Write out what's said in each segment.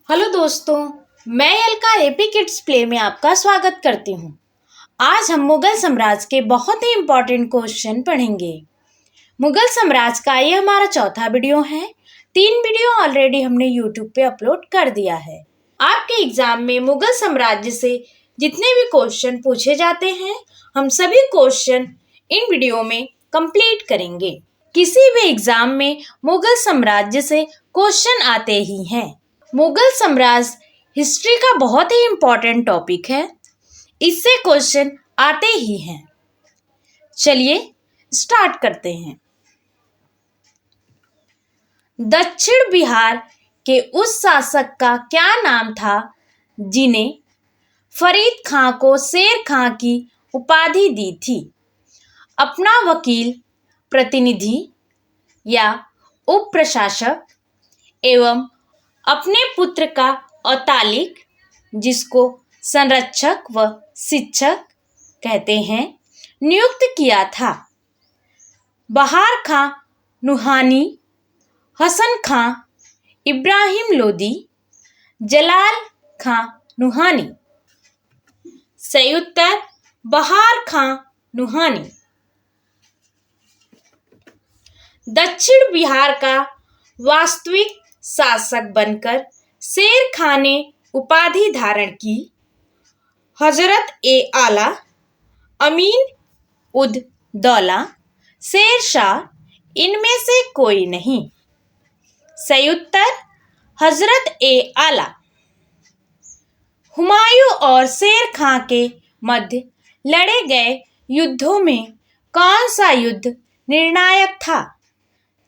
Hello दोस्तों, मैं Alka AP kids play में आपका स्वागत करती हूँ। आज हम मुगल साम्राज्य के बहुत ही इम्पोर्टेंट क्वेश्चन पढ़ेंगे। मुगल साम्राज्य का ये हमारा चौथा वीडियो है। 3 वीडियो ऑलरेडी हमने यूट्यूब पे अपलोड कर दिया है। आपके एग्जाम में मुगल साम्राज्य से जितने भी क्वेश्चन पूछे जाते हैं, हम सभी क्वेश्चन इन वीडियो में कंप्लीट करेंगे। किसी भी एग्जाम में मुगल साम्राज्य से क्वेश्चन आते ही हैं। मुगल साम्राज्य हिस्ट्री का बहुत ही इम्पोर्टेंट टॉपिक है। इससे क्वेश्चन आते ही हैं। चलिए स्टार्ट करते हैं। दक्षिण बिहार के उस शासक का क्या नाम था जिन्हें फरीद खां को शेर खां की उपाधि दी थी? अपना वकील, प्रतिनिधि या उप प्रशासक एवं अपने पुत्र का औतालिक, जिसको संरक्षक व शिक्षक कहते हैं, नियुक्त किया था? बहार खां नुहानी, हसन खां, इब्राहिम लोदी, जलाल खां नुहानी। सही उत्तर बहार खां नुहानी। दक्षिण बिहार का वास्तविक शासक बनकर शेर खां ने उपाधि धारण की। हजरत ए आला, अमीन उद दौला, शेर शाह, इनमें से कोई नहीं। सही उत्तर हजरत ए आला। हुमायूं और शेर खां के मध्य लड़े गए युद्धों में कौन सा युद्ध निर्णायक था,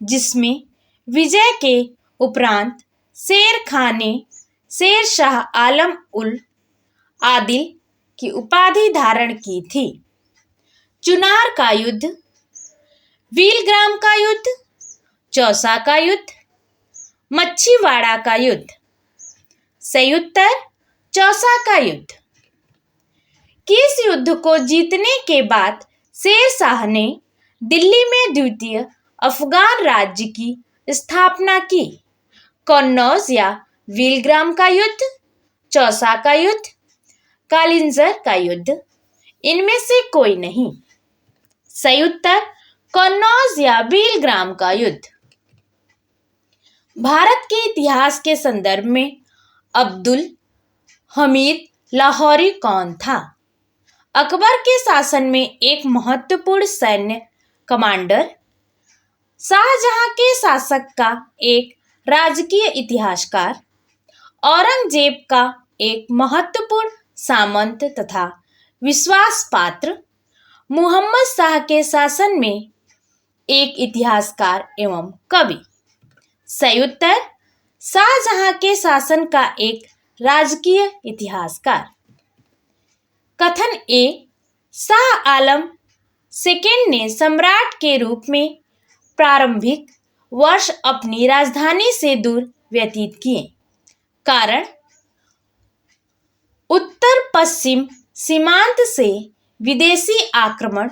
जिसमें विजय के उपरांत शेर खां ने शेर शाह आलम उल आदिल की उपाधि धारण की थी? चुनार का युद्ध, वीलग्राम का युद्ध, चौसा का युद्ध, मच्छीवाड़ा का युद्ध। सही उत्तर चौसा का युद्ध। किस युद्ध को जीतने के बाद शेर शाह ने दिल्ली में द्वितीय अफगान राज्य की स्थापना की? कन्नौज या वीलग्राम का युद्ध, चौसा का युद्ध, कालिंजर का युद्ध, इनमें से कोई नहीं। सही उत्तर कन्नौज या वीलग्राम का युद्ध। भारत के इतिहास के संदर्भ में अब्दुल हमीद लाहौरी कौन था? अकबर के शासन में एक महत्वपूर्ण सैन्य कमांडर, शाहजहां के शासक का एक राजकीय इतिहासकार, औरंगजेब का एक महत्वपूर्ण सामंत तथा विश्वास पात्र, मुहम्मद शाह के शासन में एक इतिहासकार एवं कवि। सही उत्तर शाहजहां के शासन का एक राजकीय इतिहासकार। कथन ए, शाह आलम सेकेंड ने सम्राट के रूप में प्रारंभिक वर्ष अपनी राजधानी से दूर व्यतीत किए। कारण, उत्तर पश्चिम सीमांत से विदेशी आक्रमण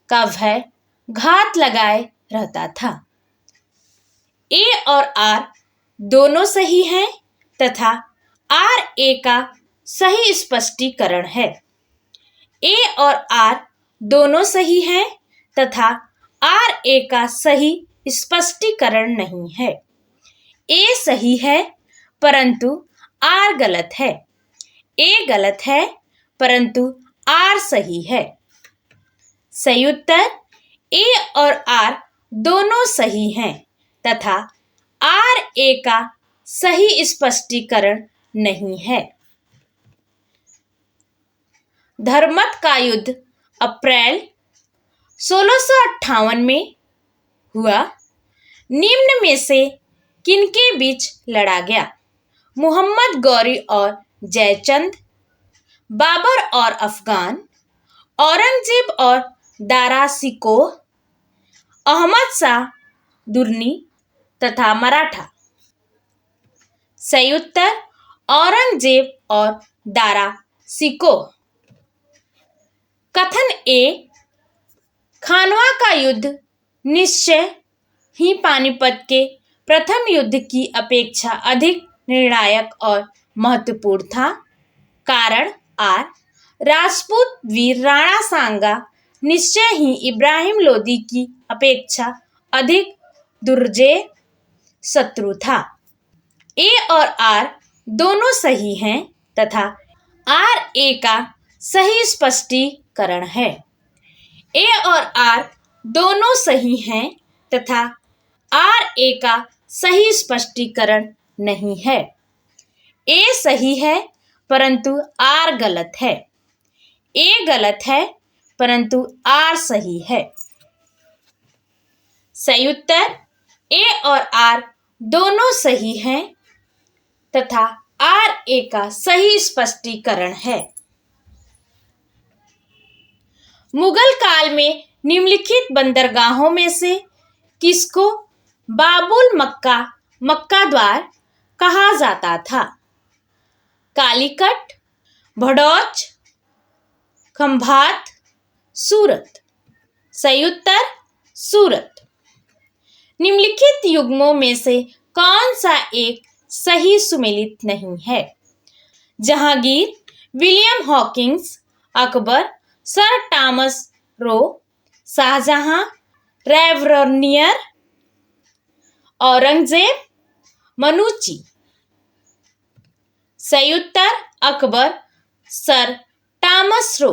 का भय घात लगाए रहता था। ए और आर दोनों सही हैं तथा आर ए का सही स्पष्टीकरण है। ए और आर दोनों सही हैं तथा आर ए का सही स्पष्टीकरण नहीं है। ए सही है परंतु आर गलत है। ए गलत है परंतु आर सही है। सही उत्तर ए और आर दोनों सही हैं तथा आर ए का सही स्पष्टीकरण नहीं है। धर्मत का युद्ध अप्रैल 1658 में हुआ। निम्न में से किनके बीच लड़ा गया? मुहम्मद गौरी और जयचंद, बाबर और अफगान, औरंगजेब और दारा सिकोह, अहमद शाह दुर्नी तथा मराठा। सही उत्तर औरंगजेब और दारा सिकोह। कथन ए, खानवा का युद्ध निश्चय ही पानीपत के प्रथम युद्ध की अपेक्षा अधिक निर्णायक और महत्वपूर्ण था। कारण आर, राजपूत वीर राणा सांगा निश्चय ही इब्राहिम लोदी की अपेक्षा अधिक दुर्जय शत्रु था। ए और आर दोनों सही हैं तथा आर ए का सही स्पष्टीकरण है। ए और आर दोनों सही हैं तथा आर ए का सही स्पष्टीकरण नहीं है। ए सही है परंतु आर गलत है। ए गलत है परंतु आर सही है। सही उत्तर ए और आर दोनों सही हैं तथा आर ए का सही स्पष्टीकरण है। मुगल काल में निम्नलिखित बंदरगाहों में से किसको बाबुल मक्का मक्का द्वार कहा जाता था? कालीकट, भड़ौच, खंभात, सूरत। सही उत्तर सूरत। निम्नलिखित युग्मों में से कौन सा एक सही सुमेलित नहीं है? Jahangir, William Hawkins, Akbar, sir Thomas Roe, Shahjahan, Tavernier, Aurangzeb, Manucci. सही उत्तर अकबर, सर टॉमस रो।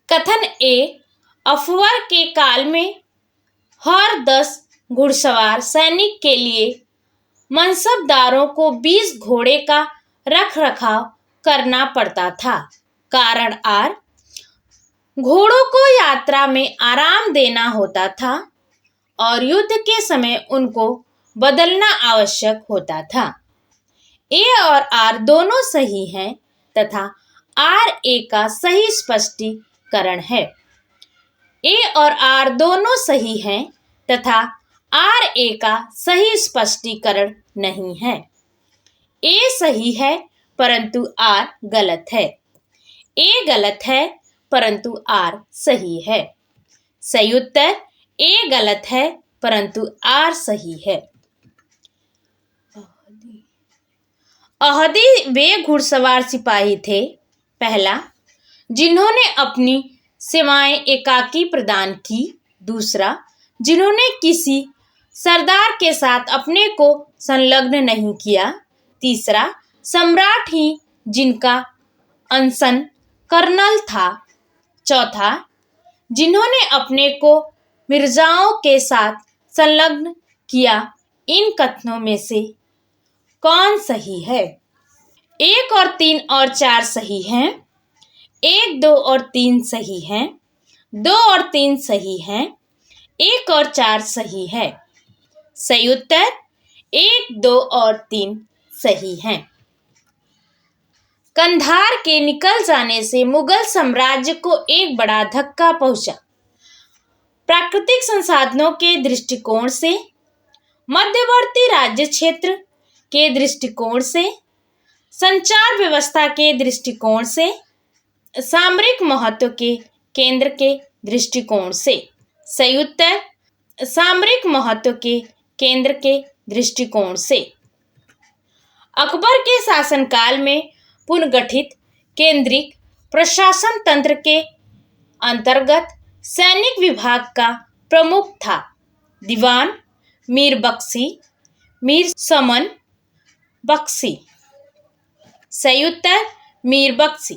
कथन ए, अकबर के काल में हर 10 घुड़सवार सैनिक के लिए मनसबदारों को 20 घोड़े का रख रखाव करना पड़ता था। कारण आर, घोड़ों को यात्रा में आराम देना होता था और युद्ध के समय उनको बदलना आवश्यक होता था। ए और आर दोनों सही हैं तथा आर ए का सही स्पष्टीकरण है। ए और आर दोनों सही हैं तथा आर ए का सही स्पष्टीकरण नहीं है। ए सही है परंतु आर गलत है। ए गलत है परंतु आर सही है। सही उत्तर ए गलत है परंतु आर सही है। अहदी वे घुड़सवार सिपाही थे, पहला, जिन्होंने अपनी सेवाएं एकाकी प्रदान की। दूसरा, जिन्होंने किसी सरदार के साथ अपने को संलग्न नहीं किया। तीसरा, सम्राट ही जिनका अनशन कर्नल था। चौथा, जिन्होंने अपने को मिर्जाओं के साथ संलग्न किया। इन कथनों में से कौन सही है? 1 और 3 और 4 सही हैं। 1, 2 और 3 सही हैं। 2 और 3 सही हैं। 1 और 4 सही है। सही उत्तर 1, 2 और 3 सही हैं। कंधार के निकल जाने से मुगल साम्राज्य को एक बड़ा धक्का पहुंचा। प्राकृतिक संसाधनों के दृष्टिकोण से, मध्यवर्ती राज्य क्षेत्र के दृष्टिकोण से, संचार व्यवस्था के दृष्टिकोण से, सामरिक महत्व के केंद्र के दृष्टिकोण से। सही उत्तर सामरिक महत्व के केंद्र के दृष्टिकोण से। अकबर के शासनकाल में पुनर्गठित केंद्रिक प्रशासन तंत्र के अंतर्गत सैनिक विभाग का प्रमुख था दीवान मीर बख्शी, मीर समन बख्शी। सही उत्तर मीर बख्शी।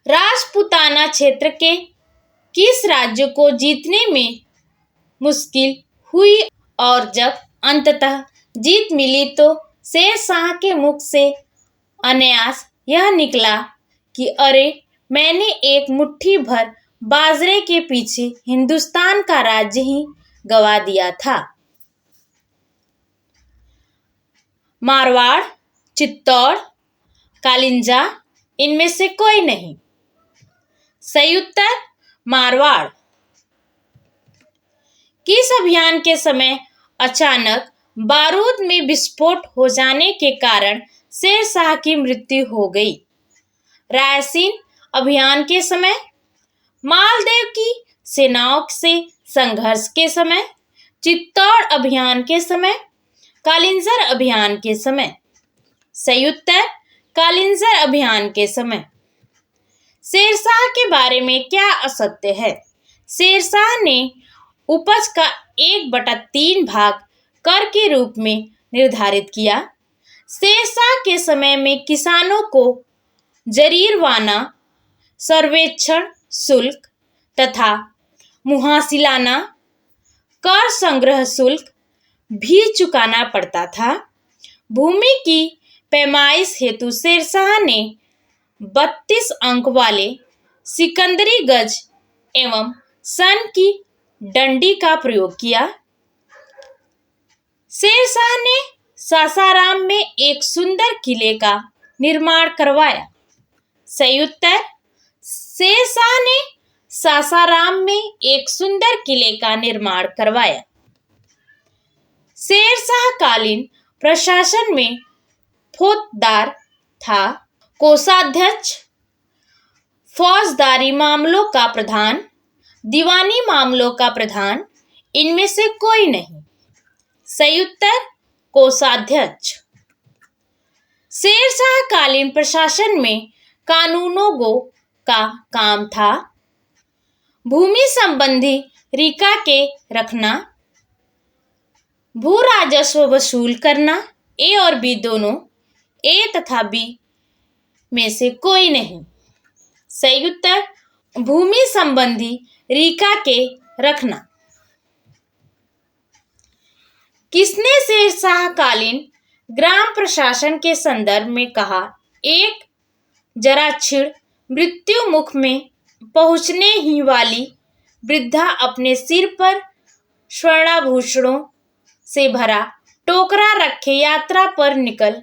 राजपूताना क्षेत्र के किस राज्य को जीतने में मुश्किल हुई और जब अंततः जीत मिली तो शेर शाह के मुख से अनायास यह निकला कि अरे, मैंने एक मुट्ठी भर बाजरे के पीछे हिंदुस्तान का राज्य ही गवा दिया था। मारवाड़, चित्तौड़, कालिंजा, इनमें से कोई नहीं। सही उत्तर मारवाड़। किस अभियान के समय अचानक बारूद में विस्फोट हो जाने के कारण शेर शाह की मृत्यु हो गई? रायसीन अभियान के समय, मालदेव की सेनाओं से संघर्ष के समय, चित्तौड़ अभियान के समय, कालिंजर अभियान के समय। सही उत्तर कालिंजर अभियान के समय। शेरशाह के बारे में क्या असत्य है? शेरशाह ने उपज का 1/3 भाग कर के रूप में निर्धारित किया। शेरशाह के समय में किसानों को जरीरवाना, सर्वेक्षण शुल्क तथा मुहासिलाना कर संग्रह शुल्क भी चुकाना पड़ता था। भूमि की पैमाइश हेतु शेरशाह ने 32 अंक वाले सिकंदरी गज एवं सन की डंडी का प्रयोग किया। शेरशाह ने सासाराम में एक सुंदर किले का निर्माण करवाया। सही उत्तर शेरशाह ने सासाराम में एक सुंदर किले का निर्माण करवाया। शेरशाह कालीन प्रशासन में फौजदार था, कोषाध्यक्ष, फौजदारी मामलों का प्रधान, दीवानी मामलों का प्रधान, इनमें से कोई नहीं। सही उत्तर कोषाध्यक्ष। शेरशाह कालीन प्रशासन में कानूनों का काम था भूमि संबंधी रिका के रखना, भू राजस्व वसूल करना। ए और बी दोनों, ए तथा बी में से कोई नहीं। सही उत्तर भूमि संबंधी रिका के रखना। किसने शेरशाह कालीन ग्राम प्रशासन के संदर्भ में कहा? एक जराक्षीण मृत्यु मुख में पहुंचने ही वाली वृद्धा अपने सिर पर स्वर्णाभूषणों से भरा टोकरा रखे यात्रा पर निकल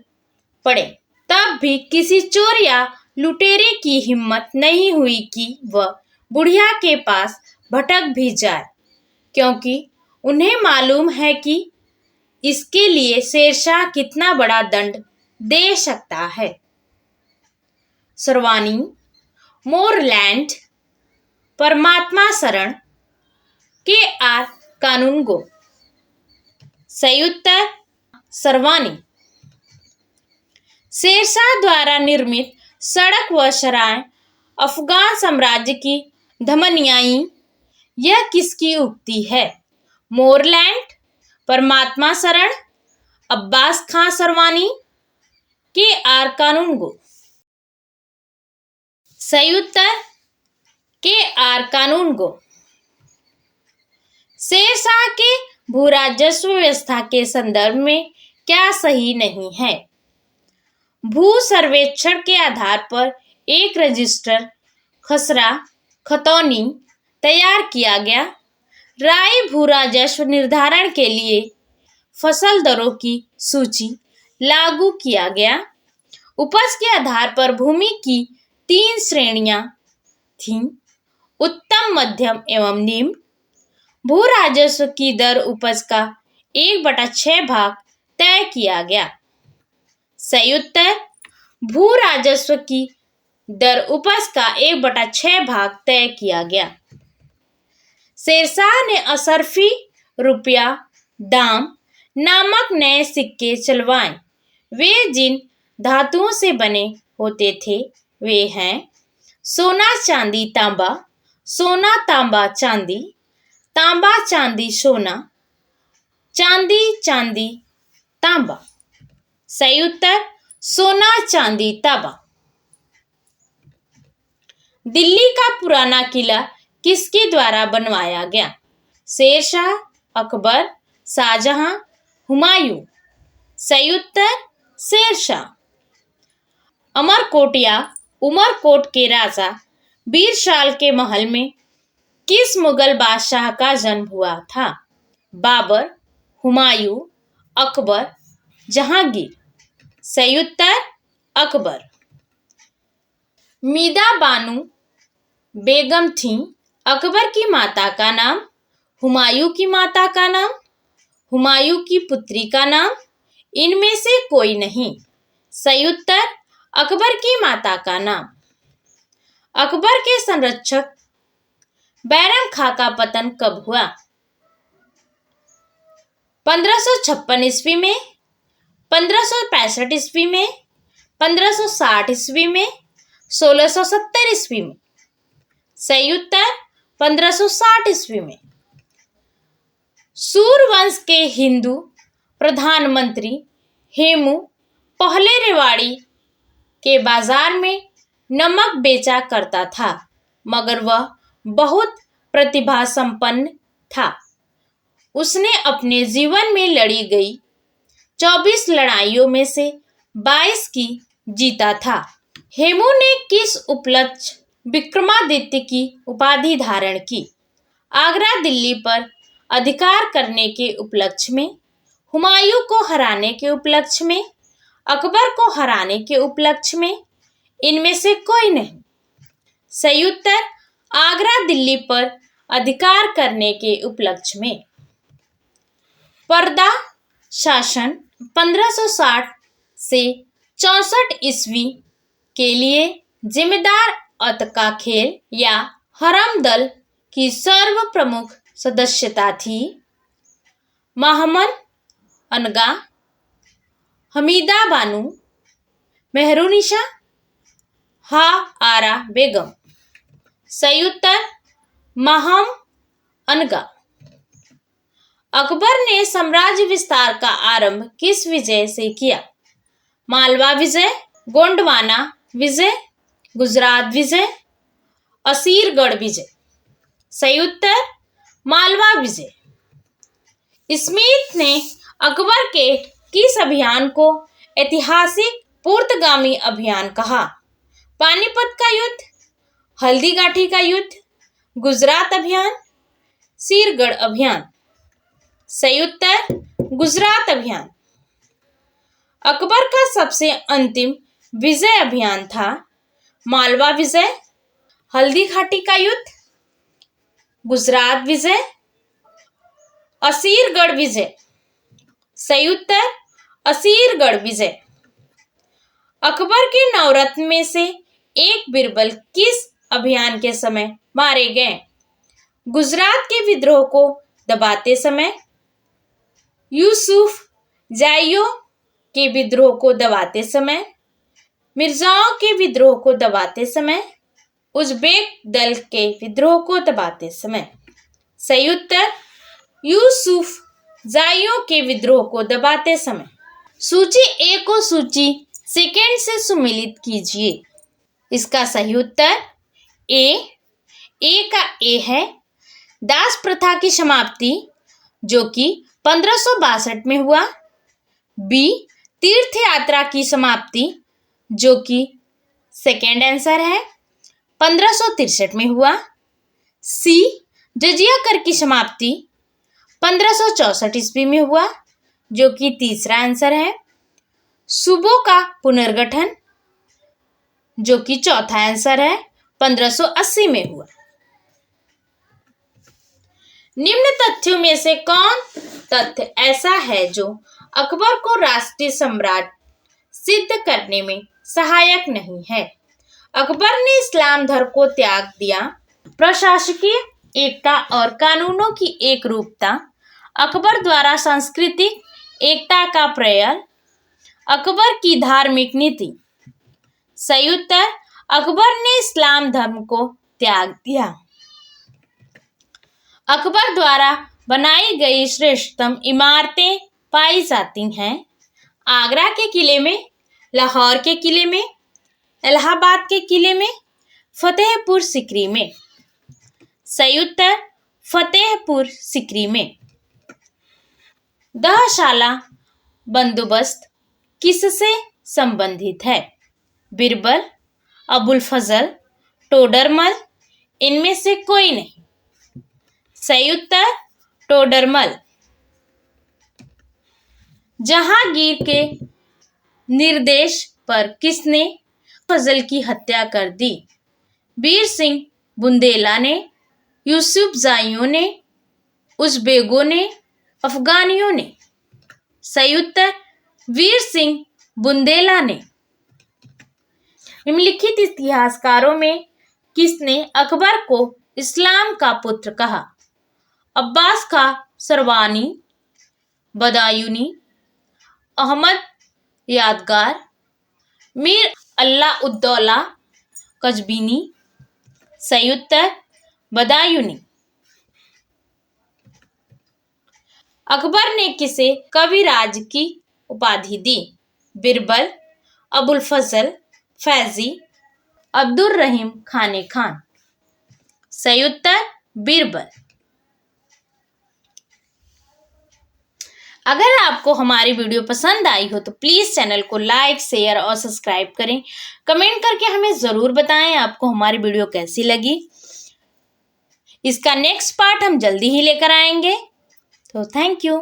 पड़े। तब भी किसी चोर या लुटेरे की हिम्मत नहीं हुई कि वह बुढ़िया के पास भटक भी जाए, क्योंकि उन्हें मालूम है कि इसके लिए शेरशाह कितना बड़ा दंड दे सकता है। सर्वानी, मोरलैंड, परमात्मा शरण, के.आर. कानूनगो। सही उत्तर सर्वानी। शेरशाह द्वारा निर्मित सड़क व सराय अफगान साम्राज्य की धमनियाई, यह किसकी उक्ति है? मोरलैंड, परमात्मा शरण, अब्बास खां सरवानी, के.आर. कानूनगो। सही उत्तर के.आर. कानूनगो। शेरशाह के भूराजस्व व्यवस्था के संदर्भ में क्या सही नहीं है? भू सर्वेक्षण के आधार पर एक रजिस्टर खसरा खतौनी तैयार किया गया। राय भू राजस्व निर्धारण के लिए फसल दरों की सूची लागू किया गया। उपज के आधार पर भूमि की 3 श्रेणियां थीं, उत्तम, मध्यम एवं निम्न। भू राजस्व की दर उपज का 1/6 भाग तय किया गया। सही उत्तर भू राजस्व की दर उपज का 1/6 भाग तय किया गया। शेरशाह ने असरफी रुपया दाम नामक नए सिक्के चलवाए। वे जिन धातुओं से बने होते थे वे हैं सोना, चांदी, तांबा, सोना, तांबा, चांदी, तांबा, चांदी, सोना, चांदी, चांदी, तांबा। सही उत्तर सोना, चांदी, तांबा। दिल्ली का पुराना किला किसके द्वारा बनवाया गया? शेरशाह, अकबर, शाहजहां, हुमायूं। सही उत्तर शेरशाह। अमरकोट या उमरकोट के राजा बीरशाल के महल में किस मुगल बादशाह का जन्म हुआ था? बाबर, हुमायूं, अकबर, जहांगीर। सही उत्तर अकबर। मीदा बानू बेगम थी अकबर की माता का नाम, हुमायूं की माता का नाम, हुमायूं की पुत्री का नाम, इनमें से कोई नहीं। सही उत्तर अकबर की माता का नाम। अकबर के संरक्षक बैरम खां का पतन कब हुआ? 1556 ईस्वी में, 1565 ईस्वी में, 1560 ईस्वी में, 1670 ईस्वी में। सही उत्तर 1560 ईस्वी में। सूर्यवंश के हिंदू प्रधानमंत्री हेमू पहले रेवाड़ी के बाजार में नमक बेचा करता था, मगर वह बहुत प्रतिभा संपन्न था। उसने अपने जीवन में लड़ी गई 24 लड़ाइयों में से 22 की जीता था। हेमू ने किस उपलक्ष्य विक्रमादित्य की उपाधि धारण की? आगरा दिल्ली पर अधिकार करने के उपलक्ष्य में, हुमायूं को हराने के उपलक्ष्य में, अकबर को हराने के उपलक्ष्य में, इनमें से कोई नहीं। सही उत्तर आगरा दिल्ली पर अधिकार करने के उपलक्ष्य में। पर्दा शासन 1560 से 64 ईस्वी के लिए जिम्मेदार अत का खेल या हरम दल की सर्व प्रमुख सदस्यता थी महमन अनगा, हमीदा बानू, मेहरुनिशा, हा आरा बेगम। सही उत्तर महम अनगा। अकबर ने साम्राज्य विस्तार का आरंभ किस विजय से किया? मालवा विजय, गोंडवाना विजय, गुजरात विजय, असीरगढ़ विजय। सही उत्तर मालवा विजय। स्मिथ ने अकबर के किस अभियान को ऐतिहासिक पूर्वगामी अभियान कहा? पानीपत का युद्ध, हल्दीघाटी का युद्ध, गुजरात अभियान, सीरगढ़ अभियान। सही उत्तर गुजरात अभियान। अकबर का सबसे अंतिम विजय अभियान था मालवा विजय, हल्दीघाटी का युद्ध, गुजरात विजय, असीरगढ़ विजय। सही उत्तर असीरगढ़ विजय। अकबर के नवरत्न में से एक बीरबल किस अभियान के समय मारे गए? गुजरात के विद्रोह को दबाते समय, यूसुफ जाइयो के विद्रोह को दबाते समय, मिर्जाओं के विद्रोह को दबाते समय, उज़्बेक दल के विद्रोह को दबाते समय। सही उत्तर यूसुफ जाइयो के विद्रोह को दबाते समय। सूची ए को सूची सेकेंड से सुमेलित कीजिए। इसका सही उत्तर ए का ए है दास प्रथा की समाप्ति जो कि 1562 में हुआ। बी तीर्थ यात्रा की समाप्ति जो कि सेकेंड आंसर है 1563 में हुआ। सी जजिया कर की समाप्ति 1564 ईस्वी में हुआ जो कि तीसरा आंसर है। सूबों का पुनर्गठन जो कि चौथा आंसर है 1580 में हुआ। निम्न तथ्यों में से कौन तथ्य ऐसा है जो अकबर को राष्ट्रीय सम्राट सिद्ध करने में सहायक नहीं है? अकबर ने इस्लाम धर्म को त्याग दिया। प्रशासकीय एकता और कानूनों की एक रूपता, अकबर द्वारा सांस्कृतिक एकता का प्रयास, अकबर की धार्मिक नीति। सही उत्तर अकबर ने इस्लाम धर्म को त्याग दिया। अकबर द्वारा बनाई गई श्रेष्ठतम इमारतें पाई जाती हैं आगरा के किले में, लाहौर के किले में, इलाहाबाद के किले में, फतेहपुर सीकरी में। सही उत्तर फतेहपुर सीकरी में। दहशाला बंदोबस्त किससे संबंधित है? बीरबल, अबुल फजल, टोडरमल, इनमें से कोई नहीं। सही उत्तर टोडरमल। जहांगीर के निर्देश पर किसने फजल की हत्या कर दी? वीर सिंह बुंदेला ने, यूसुफ जाइयों ने, उज़्बेकों ने, अफगानियों ने। सही उत्तर वीर सिंह बुंदेला ने। निम्नलिखित इतिहासकारों में किसने अकबर को इस्लाम का पुत्र कहा? अब्बास का सरवानी, बदायूनी, अहमद यादगार, मीर अल्लाह उद्दौला कजबीनी। सही उत्तर बदायूनी। अकबर ने किसे कविराज की उपाधि दी? बिरबल, अबुल फजल, फैजी, अब्दुल रहीम खाने खान। सही उत्तर बिरबल। अगर आपको हमारी वीडियो पसंद आई हो तो प्लीज़ चैनल को लाइक, शेयर और सब्सक्राइब करें। कमेंट करके हमें ज़रूर बताएं आपको हमारी वीडियो कैसी लगी। इसका नेक्स्ट पार्ट हम जल्दी ही लेकर आएंगे। तो थैंक यू।